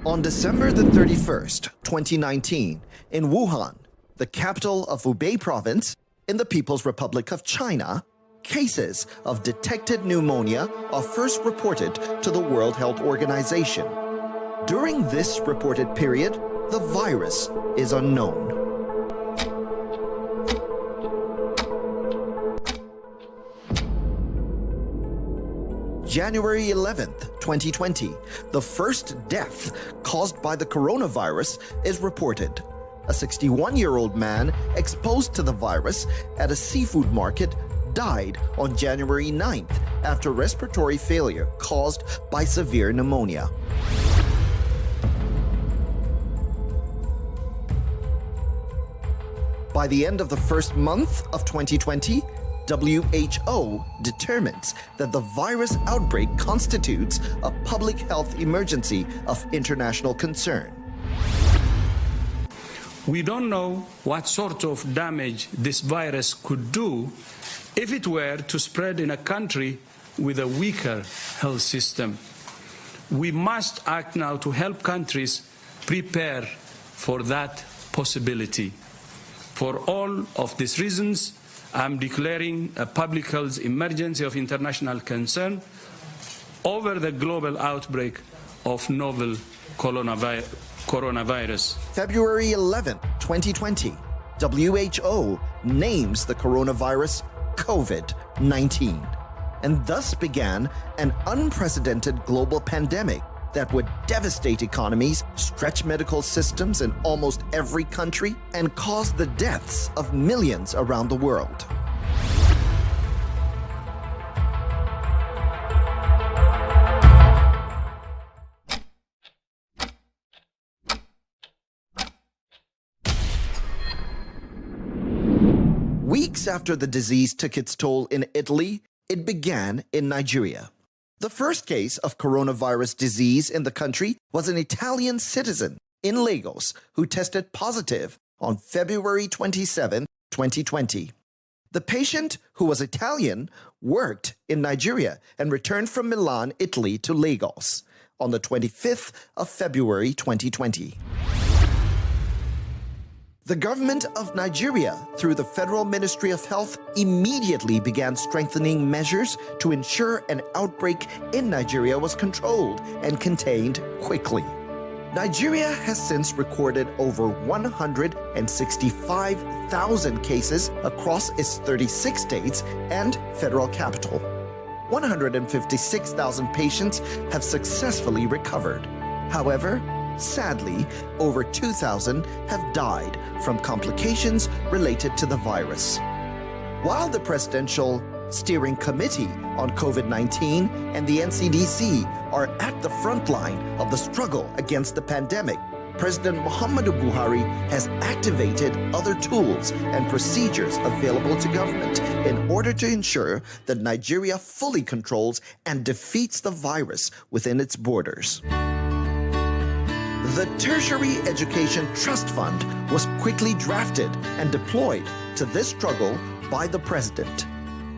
On December the 31st, 2019, in Wuhan, the capital of Hubei province in the People's Republic of China, cases of detected pneumonia are first reported to the World Health Organization. During this reported period, the virus is unknown. January 11th, 2020, the first death caused by the coronavirus is reported. A 61-year-old man exposed to the virus at a seafood market died on January 9th after respiratory failure caused by severe pneumonia. By the end of the first month of 2020, WHO determines that the virus outbreak constitutes a public health emergency of international concern. We don't know what sort of damage this virus could do if it were to spread in a country with a weaker health system. We must act now to help countries prepare for that possibility. For all of these reasons, I'm declaring a public health emergency of international concern over the global outbreak of novel coronavirus. February 11, 2020, WHO names the coronavirus COVID-19, and thus began an unprecedented global pandemic that would devastate economies, stretch medical systems in almost every country, and cause the deaths of millions around the world. Weeks after the disease took its toll in Italy, it began in Nigeria. The first case of coronavirus disease in the country was an Italian citizen in Lagos who tested positive on February 27, 2020. The patient, who was Italian, worked in Nigeria and returned from Milan, Italy to Lagos on the 25th of February 2020. The government of Nigeria, through the Federal Ministry of Health, immediately began strengthening measures to ensure an outbreak in Nigeria was controlled and contained quickly. Nigeria has since recorded over 165,000 cases across its 36 states and federal capital. 156,000 patients have successfully recovered. However, sadly, over 2,000 have died from complications related to the virus. While the Presidential Steering Committee on COVID-19 and the NCDC are at the front line of the struggle against the pandemic, President Muhammadu Buhari has activated other tools and procedures available to government in order to ensure that Nigeria fully controls and defeats the virus within its borders. The Tertiary Education Trust Fund was quickly drafted and deployed to this struggle by the President.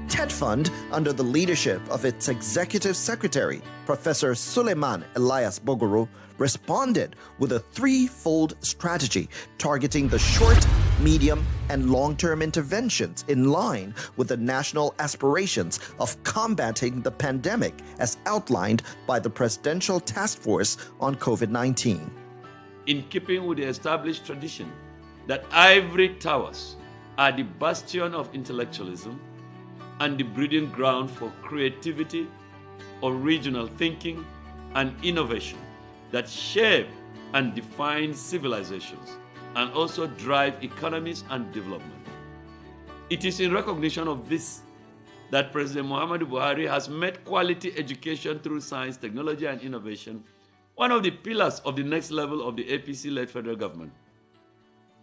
TETFund, under the leadership of its Executive Secretary, Professor Suleiman Elias Bogoro, responded with a threefold strategy targeting the short, medium, and long-term interventions in line with the national aspirations of combating the pandemic as outlined by the Presidential Task Force on COVID-19. In keeping with the established tradition that ivory towers are the bastion of intellectualism and the breeding ground for creativity, original thinking, and innovation that shape and define civilizations and also drive economies and development. It is in recognition of this that President Muhammadu Buhari has made quality education through science, technology, and innovation one of the pillars of the next level of the APC-led federal government.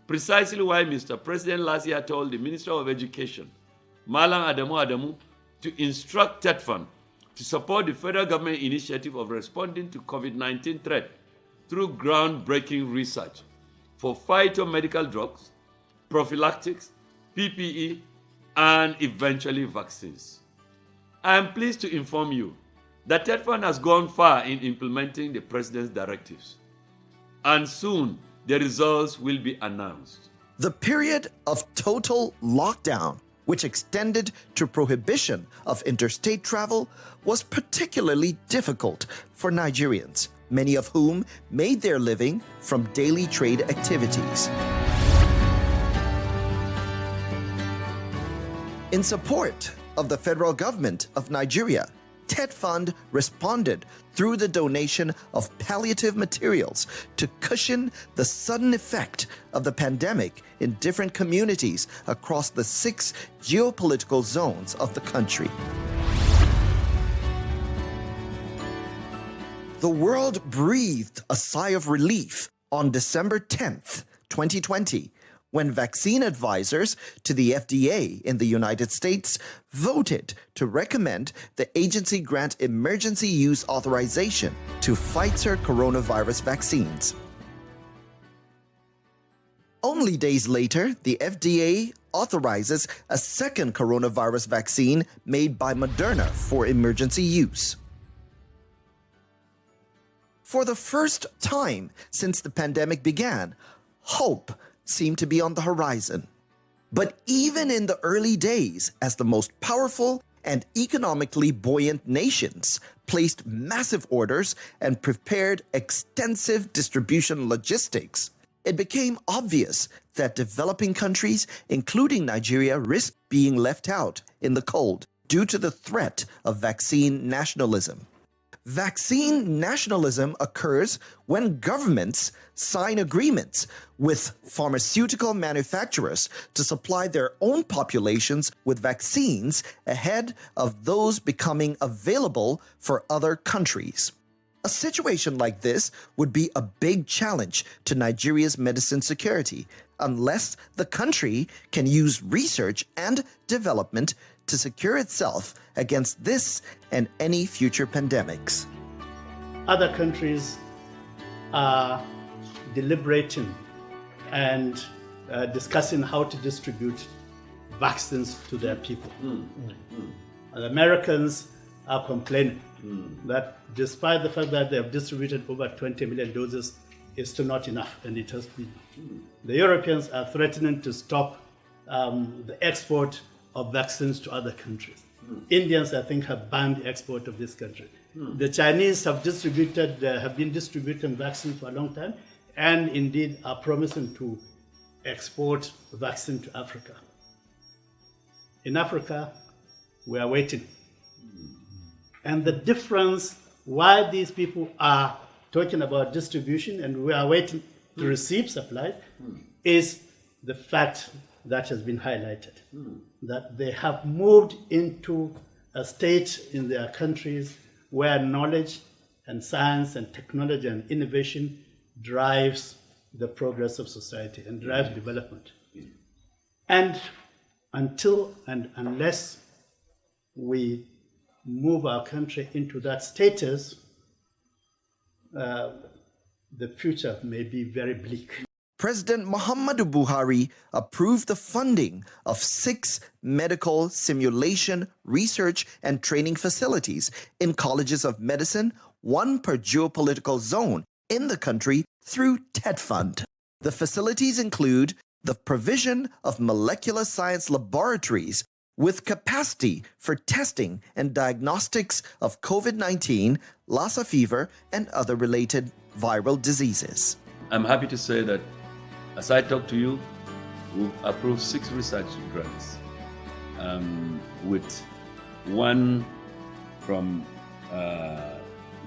Precisely why Mr. President last year told the Minister of Education, Malam Adamu, to instruct TETFund to support the federal government initiative of responding to COVID-19 threat through groundbreaking research for phytomedical drugs, prophylactics, PPE, and eventually vaccines. I am pleased to inform you that TETFund has gone far in implementing the President's directives. and soon the results will be announced. The period of total lockdown, which extended to prohibition of interstate travel, was particularly difficult for Nigerians, many of whom made their living from daily trade activities. In support of the federal government of Nigeria, TETFund responded through the donation of palliative materials to cushion the sudden effect of the pandemic in different communities across the 6 geopolitical zones of the country. The world breathed a sigh of relief on December 10th, 2020, when vaccine advisors to the FDA in the United States voted to recommend the agency grant emergency use authorization to Pfizer coronavirus vaccines. Only days later, the FDA authorizes a second coronavirus vaccine made by Moderna for emergency use. For the first time since the pandemic began, hope seemed to be on the horizon. But even in the early days, as the most powerful and economically buoyant nations placed massive orders and prepared extensive distribution logistics, it became obvious that developing countries, including Nigeria, risked being left out in the cold due to the threat of vaccine nationalism. Vaccine nationalism occurs when governments sign agreements with pharmaceutical manufacturers to supply their own populations with vaccines ahead of those becoming available for other countries. A situation like this would be a big challenge to Nigeria's medicine security unless the country can use research and development to secure itself against this and any future pandemics. Other countries are deliberating and discussing how to distribute vaccines to their people. And Americans are complaining that despite the fact that they have distributed over 20 million doses, it's still not enough, and it has been. The Europeans are threatening to stop the export of vaccines to other countries. Indians, I think, have banned the export of this country. The Chinese have been distributing vaccines for a long time, and indeed are promising to export vaccine to Africa. In Africa, we are waiting. And the difference why these people are talking about distribution and we are waiting to receive supplies is the fact that has been highlighted, that they have moved into a state in their countries where knowledge and science and technology and innovation drives the progress of society and drives development. And until and unless we move our country into that status, the future may be very bleak. President Muhammadu Buhari approved the funding of 6 medical simulation, research, and training facilities in colleges of medicine, 1 per geopolitical zone in the country through TETFund. The facilities include the provision of molecular science laboratories with capacity for testing and diagnostics of COVID-19, Lassa fever, and other related viral diseases. I'm happy to say that as I talk to you, we've approved 6 research grants, with 1 from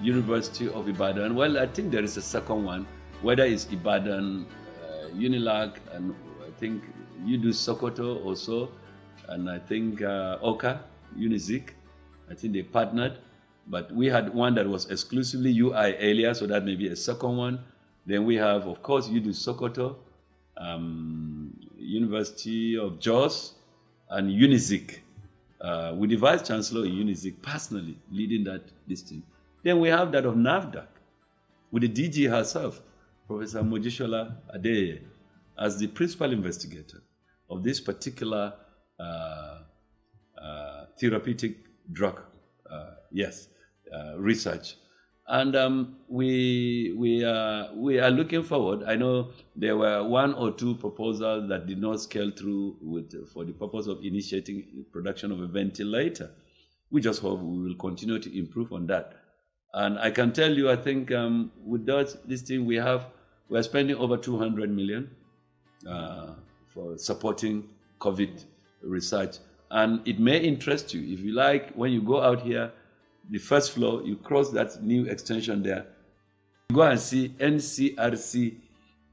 University of Ibadan. Well, I think there is a second one, whether it's Ibadan, Unilag, and I think you do Sokoto also, and I think Oka, Unizik, I think they partnered. But we had one that was exclusively UI earlier, so that may be a second one. Then we have, of course, you do Sokoto, University of Jos, and Unizik, with the Vice Chancellor in Unizik personally leading that listing. Then we have that of NAFDAC, with the DG herself, Professor Mojishola Adeye, as the principal investigator of this particular therapeutic drug, research. And we are looking forward. I know there were one or two proposals that did not scale through for the purpose of initiating the production of a ventilator. We just hope we will continue to improve on that. And I can tell you, I think with this thing we're spending over 200 million for supporting COVID research. And it may interest you. If you like, when you go out here, the first floor, you cross that new extension there, you go and see NCRC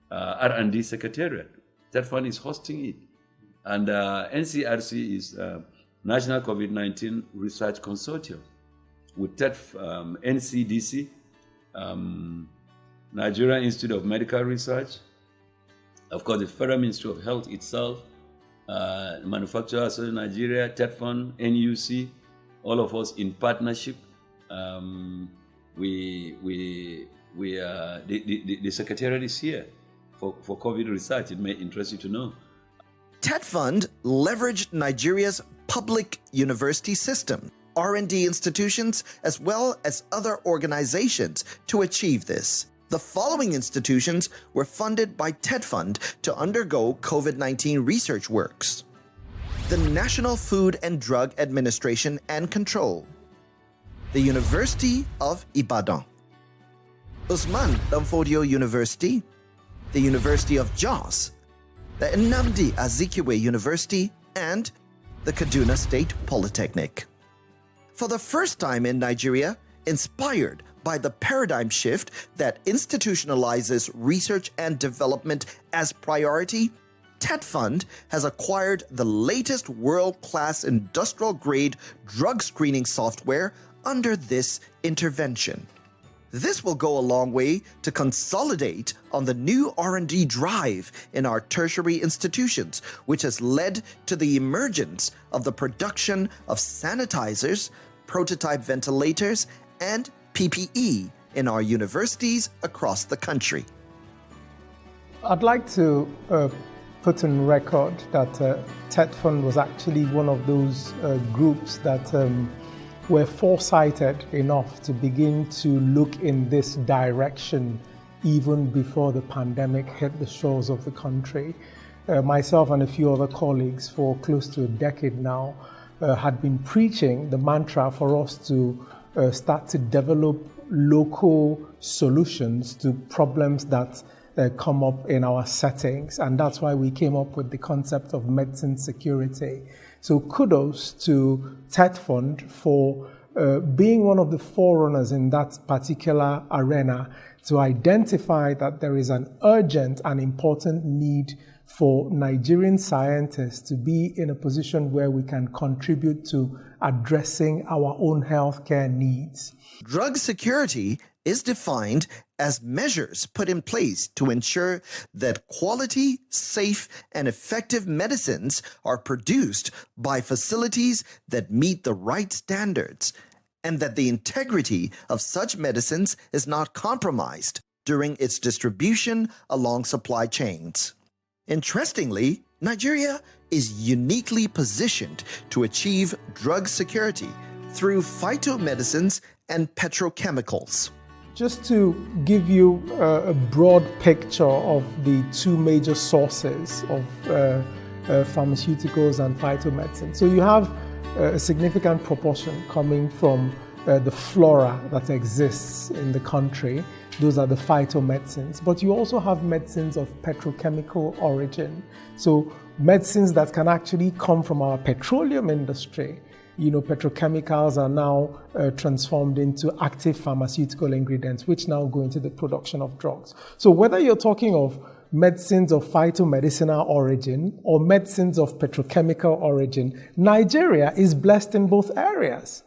R&D Secretariat. TETFund is hosting it. And NCRC is National COVID-19 Research Consortium with NCDC, Nigerian Institute of Medical Research, of course the Federal Ministry of Health itself, Manufacturers Association of Nigeria, TETFund, NUC, all of us in partnership. The Secretariat is here for COVID research. It may interest you to know. TETFund leveraged Nigeria's public university system, R&D institutions, as well as other organizations to achieve this. The following institutions were funded by TETFund to undergo COVID-19 research works: the National Food and Drug Administration and Control, the University of Ibadan, Usman Danfodio University, the University of Jos, the Nnamdi Azikiwe University, and the Kaduna State Polytechnic. For the first time in Nigeria, inspired by the paradigm shift that institutionalizes research and development as priority, TETFund has acquired the latest world-class industrial-grade drug screening software under this intervention. This will go a long way to consolidate on the new R&D drive in our tertiary institutions, which has led to the emergence of the production of sanitizers, prototype ventilators, and PPE in our universities across the country. I'd like to put on record that TETFund was actually one of those groups that were foresighted enough to begin to look in this direction even before the pandemic hit the shores of the country. Myself and a few other colleagues for close to a decade now had been preaching the mantra for us to start to develop local solutions to problems that come up in our settings. And that's why we came up with the concept of medicine security. So kudos to TETFund for being one of the forerunners in that particular arena to identify that there is an urgent and important need for Nigerian scientists to be in a position where we can contribute to addressing our own healthcare needs. Drug security is defined as measures put in place to ensure that quality, safe, and effective medicines are produced by facilities that meet the right standards, and that the integrity of such medicines is not compromised during its distribution along supply chains. Interestingly, Nigeria is uniquely positioned to achieve drug security through phytomedicines and petrochemicals. Just to give you a broad picture of the two major sources of pharmaceuticals and phytomedicine. So you have a significant proportion coming from the flora that exists in the country. Those are the phytomedicines. But you also have medicines of petrochemical origin. So medicines that can actually come from our petroleum industry. You know, petrochemicals are now transformed into active pharmaceutical ingredients, which now go into the production of drugs. So whether you're talking of medicines of phytomedicinal origin or medicines of petrochemical origin, Nigeria is blessed in both areas.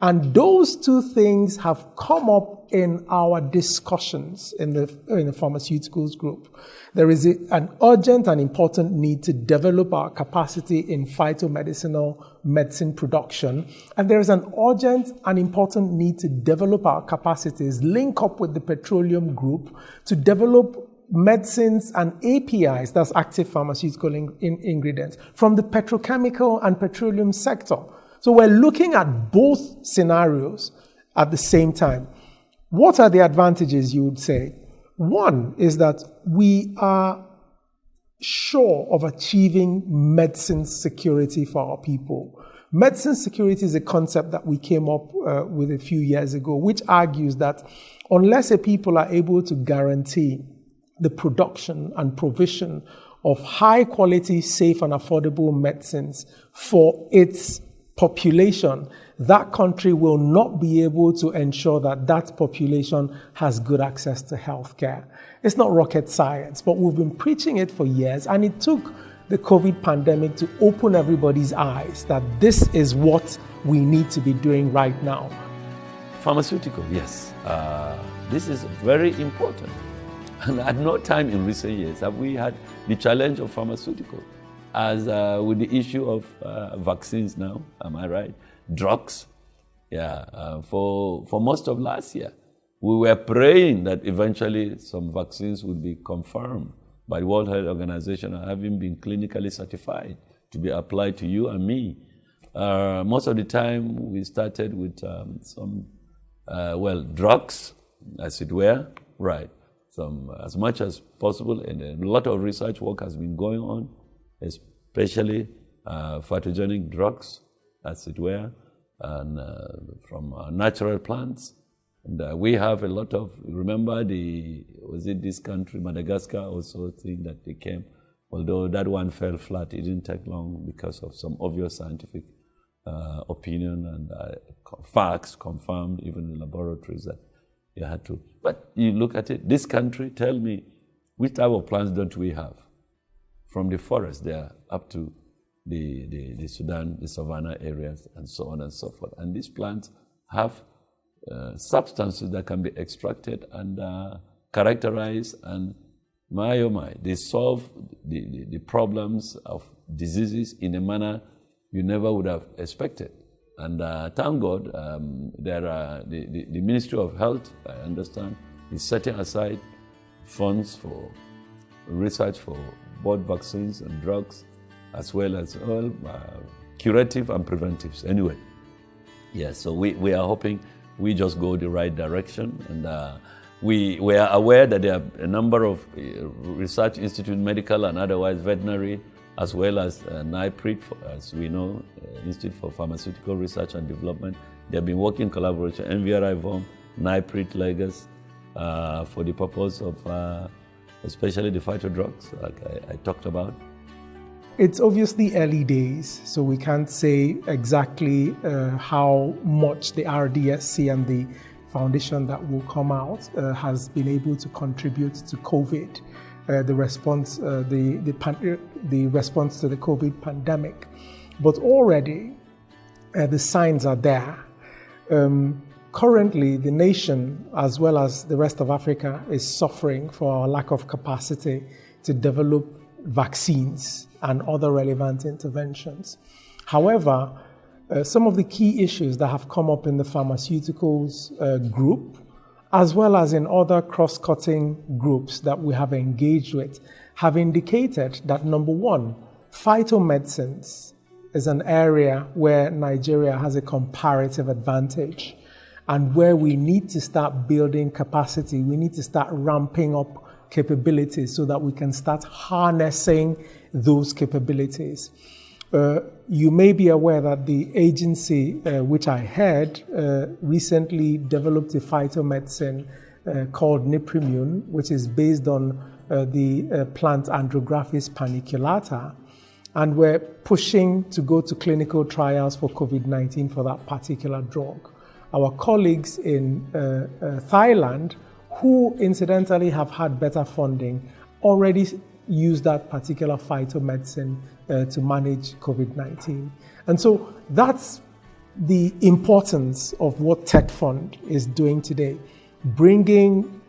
And those two things have come up in our discussions in the pharmaceuticals group. There is an urgent and important need to develop our capacity in phytomedicinal medicine production. And there is an urgent and important need to develop our capacities, link up with the petroleum group to develop medicines and APIs, that's active pharmaceutical ingredients, from the petrochemical and petroleum sector. So we're looking at both scenarios at the same time. What are the advantages, you would say? One is that we are sure of achieving medicine security for our people. Medicine security is a concept that we came up with a few years ago, which argues that unless a people are able to guarantee the production and provision of high quality, safe and affordable medicines for its population, that country will not be able to ensure that that population has good access to healthcare. It's not rocket science, but we've been preaching it for years, and it took the COVID pandemic to open everybody's eyes that this is what we need to be doing right now. Pharmaceutical, yes. This is very important. And at no time in recent years have we had the challenge of pharmaceutical. As with the issue of vaccines now, am I right? Drugs, for most of last year. We were praying that eventually some vaccines would be confirmed by the World Health Organization and having been clinically certified to be applied to you and me. Most of the time we started with some, drugs, as it were, right. Some, as much as possible, and a lot of research work has been going on, especially photogenic drugs, as it were, and from natural plants. And we have a lot of, remember this country, Madagascar, also thing that they came, although that one fell flat, it didn't take long because of some obvious scientific opinion and facts confirmed even in laboratories that you had to. But you look at it, this country, tell me, which type of plants don't we have? From the forest there up to the Sudan, the savanna areas, and so on and so forth. And these plants have substances that can be extracted and characterized, and they solve the problems of diseases in a manner you never would have expected. And thank God, the Ministry of Health, I understand, is setting aside funds for research for both vaccines and drugs, as well as all curative and preventives. Anyway, so we are hoping we just go the right direction. And we are aware that there are a number of research institute, medical and otherwise veterinary, as well as NIPRIT, as we know, Institute for Pharmaceutical Research and Development. They have been working in collaboration, NVRI, VOM, NIPRIT, Lagos, for the purpose of especially the phyto drugs, like I talked about. It's obviously early days, so we can't say exactly how much the RDSC and the foundation that will come out has been able to contribute to COVID. The response to the COVID pandemic. But already, the signs are there. Currently, the nation, as well as the rest of Africa, is suffering for a lack of capacity to develop vaccines and other relevant interventions. However, some of the key issues that have come up in the pharmaceuticals group, as well as in other cross-cutting groups that we have engaged with, have indicated that, number one, phytomedicines is an area where Nigeria has a comparative advantage and where we need to start building capacity. We need to start ramping up capabilities so that we can start harnessing those capabilities. You may be aware that the agency, which I head, recently developed a phytomedicine called Niprimune, which is based on the plant Andrographis paniculata. And we're pushing to go to clinical trials for COVID-19 for that particular drug. Our colleagues in Thailand, who incidentally have had better funding, already use that particular phytomedicine to manage COVID-19. And so that's the importance of what TETFund is doing today, bringing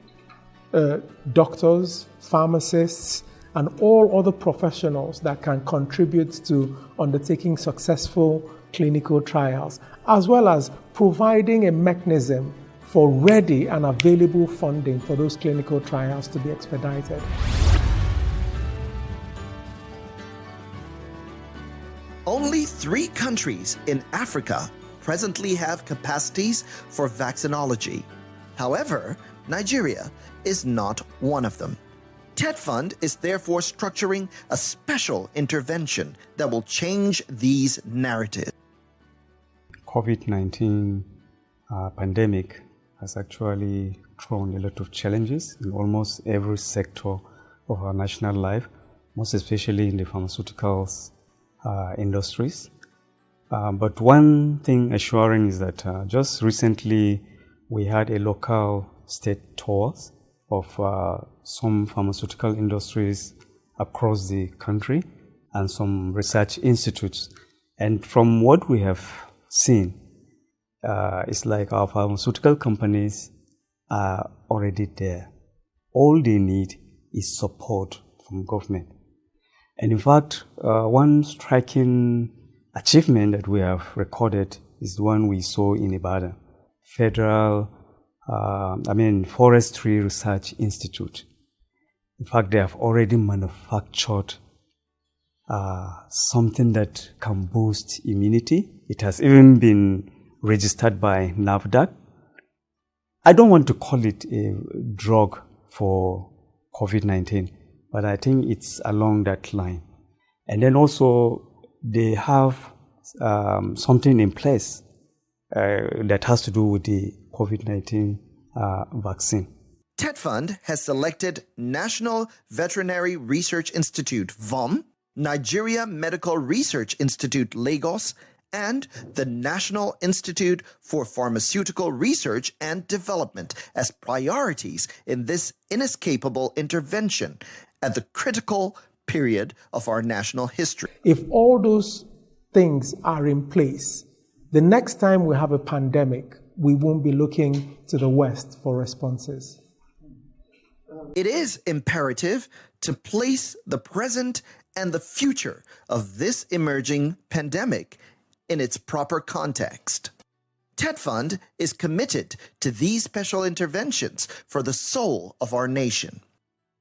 doctors, pharmacists, and all other professionals that can contribute to undertaking successful clinical trials, as well as providing a mechanism for ready and available funding for those clinical trials to be expedited. Only 3 countries in Africa presently have capacities for vaccinology. However, Nigeria is not one of them. TETFund is therefore structuring a special intervention that will change these narratives. COVID-19 pandemic has actually thrown a lot of challenges in almost every sector of our national life, most especially in the pharmaceuticals industries. But one thing assuring is that just recently we had a local state tours of some pharmaceutical industries across the country and some research institutes. And from what we have seen, it's like our pharmaceutical companies are already there. All they need is support from government. And in fact, one striking achievement that we have recorded is the one we saw in Ibadan, Forestry Research Institute. In fact, they have already manufactured something that can boost immunity. It has even been registered by NAFDAC. I don't want to call it a drug for COVID-19, but I think it's along that line. And then also they have something in place that has to do with the COVID-19 vaccine. TETFund has selected National Veterinary Research Institute, VOM, Nigeria Medical Research Institute, Lagos, and the National Institute for Pharmaceutical Research and Development as priorities in this inescapable intervention at the critical period of our national history. If all those things are in place, the next time we have a pandemic, we won't be looking to the West for responses. It is imperative to place the present and the future of this emerging pandemic in its proper context. TETFund is committed to these special interventions for the soul of our nation.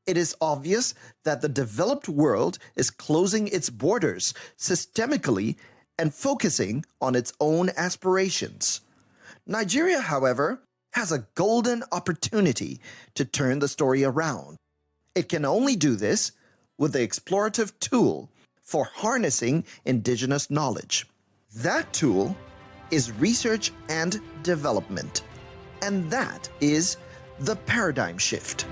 It is obvious that the developed world is closing its borders systemically and focusing on its own aspirations. Nigeria, however, has a golden opportunity to turn the story around. It can only do this with the explorative tool for harnessing indigenous knowledge. That tool is research and development, and that is the paradigm shift.